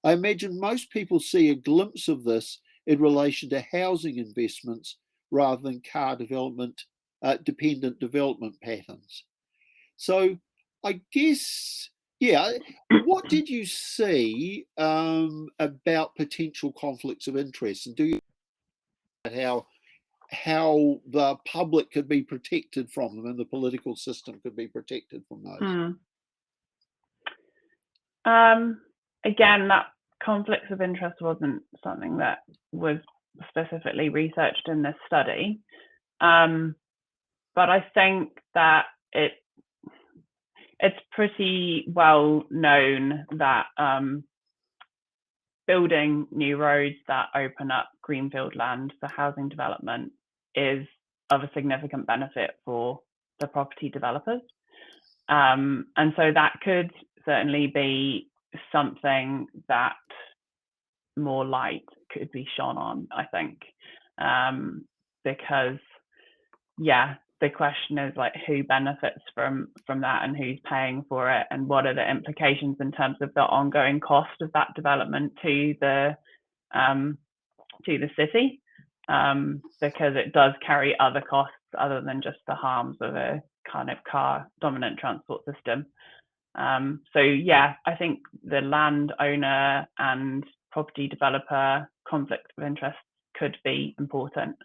I imagine most people see a glimpse of this in relation to housing investments rather than car development, dependent development patterns. So I guess Yeah. What did you see about potential conflicts of interest, and do you how the public could be protected from them and the political system could be protected from those? Again, that conflicts of interest wasn't something that was specifically researched in this study, but I think that it's pretty well known that building new roads that open up greenfield land for housing development is of a significant benefit for the property developers. And so that could certainly be something that more light could be shone on, I think, because, yeah, the question is like who benefits from that and who's paying for it, and what are the implications in terms of the ongoing cost of that development to the city, because it does carry other costs other than just the harms of a kind of car dominant transport system. So yeah, I think the landowner and property developer conflict of interest could be important.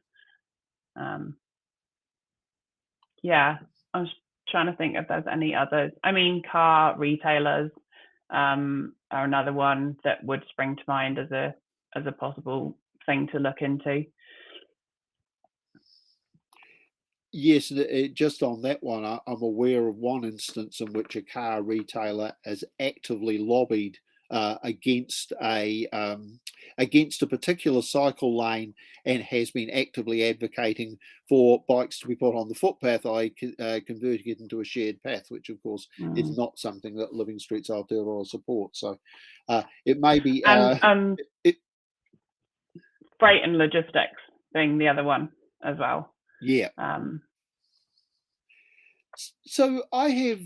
Yeah, I was trying to think if there's any others. I mean, car retailers are another one that would spring to mind as a possible thing to look into. Yes, just on that one, I'm aware of one instance in which a car retailer has actively lobbied against a particular cycle lane and has been actively advocating for bikes to be put on the footpath, converting it into a shared path, which of course is not something that Living Streets Aotearoa support. So it may be freight and logistics being the other one as well. Yeah. So I have.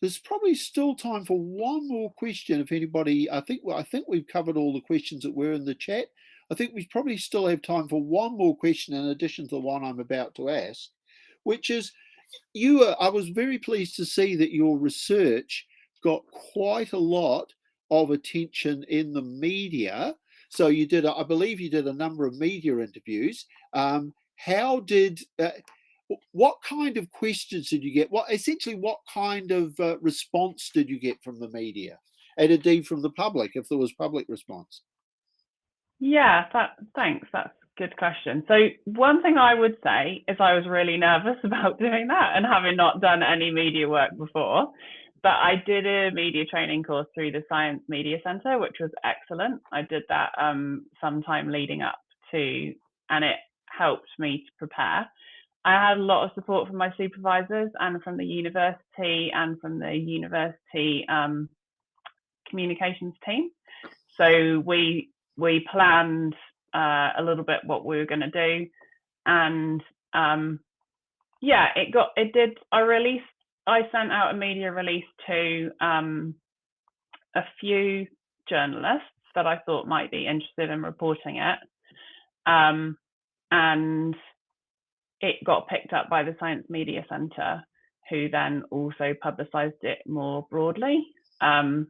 There's probably still time for one more question. If anybody, I think we've covered all the questions that were in the chat. I think we probably still have time for one more question in addition to the one I'm about to ask, which is, I was very pleased to see that your research got quite a lot of attention in the media. So you did, I believe you did a number of media interviews. What kind of questions did you get? What kind of response did you get from the media, and indeed from the public, if there was public response? Yeah, thanks. That's a good question. So one thing I would say is I was really nervous about doing that and having not done any media work before. But I did a media training course through the Science Media Centre, which was excellent. I did that sometime leading up to, and it helped me to prepare. I had a lot of support from my supervisors and from the university communications team. So we planned a little bit what we were going to do, and I sent out a media release to a few journalists that I thought might be interested in reporting it, and it got picked up by the Science Media Centre, who then also publicised it more broadly. And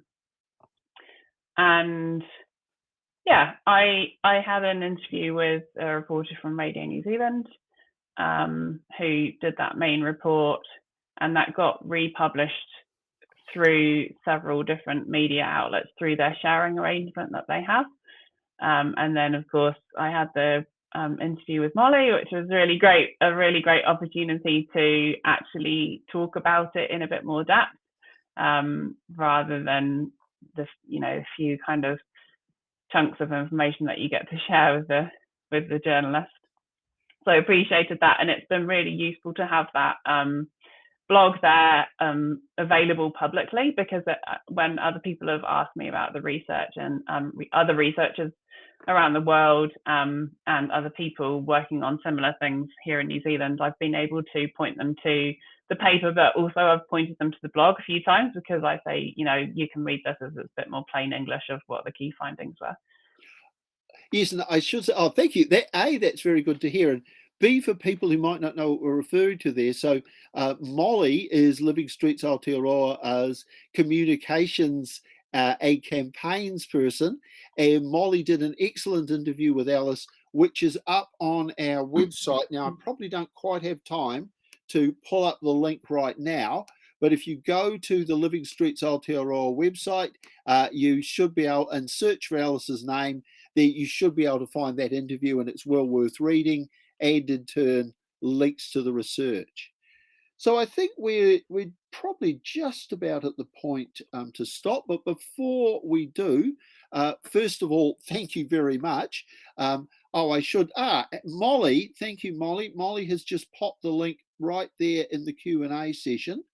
yeah, I had an interview with a reporter from Radio New Zealand who did that main report, and that got republished through several different media outlets through their sharing arrangement that they have. And then, of course, I had the interview with Molly, which was a really great opportunity to actually talk about it in a bit more depth, rather than a few kind of chunks of information that you get to share with the journalist. So I appreciated that, and it's been really useful to have that blog there available publicly, because when other people have asked me about the research and other researchers around the world and other people working on similar things here in New Zealand, I've been able to point them to the paper, but also I've pointed them to the blog a few times, because I say, you can read this as a bit more plain English of what the key findings were. Yes, and I should say, thank you. That's very good to hear. And B, for people who might not know what we're referring to there. So Molly is Living Streets Aotearoa's communications and campaigns person. And Molly did an excellent interview with Alice, which is up on our website. Now, I probably don't quite have time to pull up the link right now, but if you go to the Living Streets Aotearoa website, you should be able, and search for Alice's name, there you should be able to find that interview, and it's well worth reading, and in turn links to the research. So I think we're probably just about at the point to stop. But before we do, first of all, thank you very much. Molly, thank you, Molly. Molly has just popped the link right there in the Q&A session.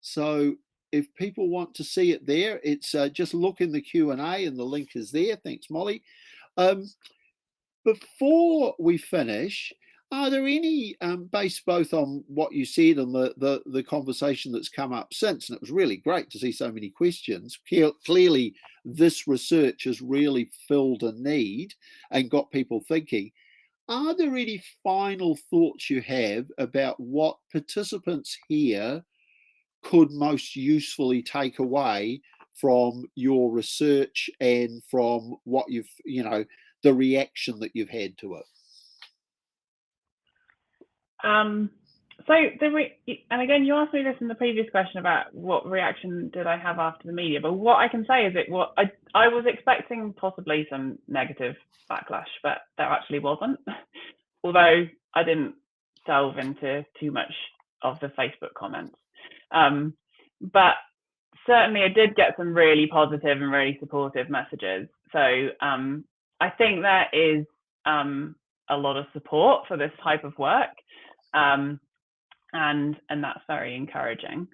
So if people want to see it there, it's just look in the Q&A and the link is there. Thanks, Molly. Before we finish, are there any, based both on what you said and the conversation that's come up since, and it was really great to see so many questions. Clearly, this research has really filled a need and got people thinking. Are there any final thoughts you have about what participants here could most usefully take away from your research and from what you've, the reaction that you've had to it? And again, you asked me this in the previous question about what reaction did I have after the media, but what I can say is I was expecting possibly some negative backlash, but there actually wasn't. Although I didn't delve into too much of the Facebook comments. But certainly I did get some really positive and really supportive messages. So I think there is a lot of support for this type of work. And that's very encouraging.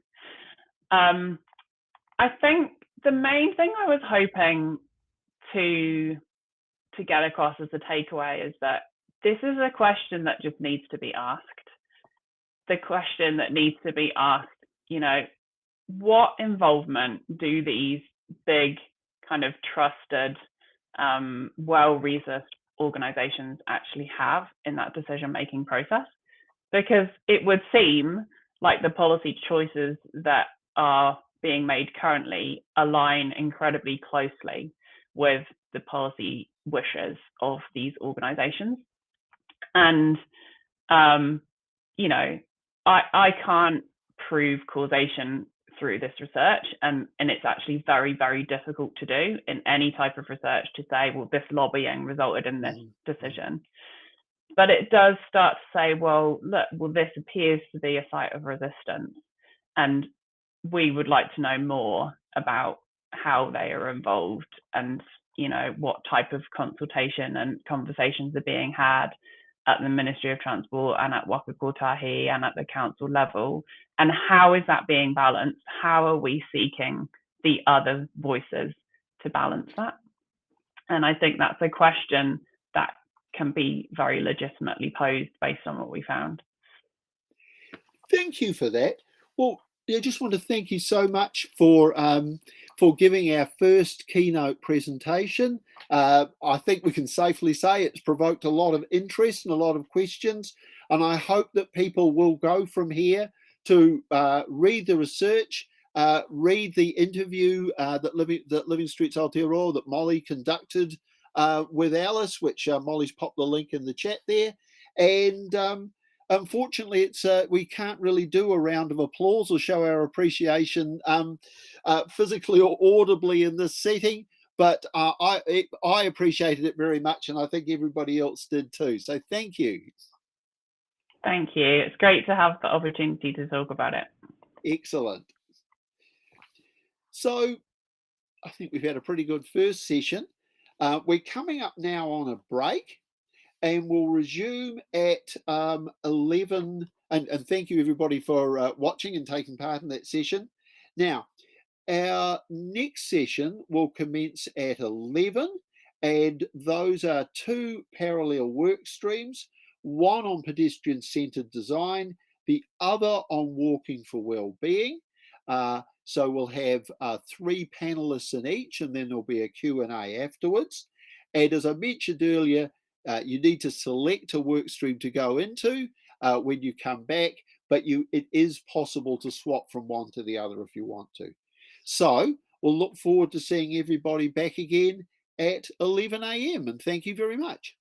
I think the main thing I was hoping to get across as a takeaway is that this is a question that just needs to be asked. The question that needs to be asked, what involvement do these big kind of trusted, well-researched organizations actually have in that decision-making process? Because it would seem like the policy choices that are being made currently align incredibly closely with the policy wishes of these organizations. And, I can't prove causation through this research, and it's actually very, very difficult to do in any type of research to say, well, this lobbying resulted in this decision. But it does start to say, well, this appears to be a site of resistance, and we would like to know more about how they are involved and, what type of consultation and conversations are being had at the Ministry of Transport and at Waka Kotahi and at the council level, and how is that being balanced? How are we seeking the other voices to balance that? And I think that's a question that can be very legitimately posed based on what we found. Thank you for that. Well, I just want to thank you so much for giving our first keynote presentation. I think we can safely say it's provoked a lot of interest and a lot of questions, and I hope that people will go from here to read the research, read the interview that Living Streets Aotearoa that Molly conducted with Alice, which Molly's popped the link in the chat there, and unfortunately, it's we can't really do a round of applause or show our appreciation physically or audibly in this setting, but I appreciated it very much, and I think everybody else did too. So thank you. Thank you. It's great to have the opportunity to talk about it. Excellent. So I think we've had a pretty good first session. We're coming up now on a break, and we'll resume at 11. And thank you everybody for watching and taking part in that session. Now, our next session will commence at 11, and those are two parallel work streams, one on pedestrian-centered design, the other on walking for well-being. So we'll have 3 panelists in each, and then there'll be a Q&A afterwards. And as I mentioned earlier, You need to select a work stream to go into when you come back, but it is possible to swap from one to the other if you want to. So we'll look forward to seeing everybody back again at 11 a.m. and thank you very much.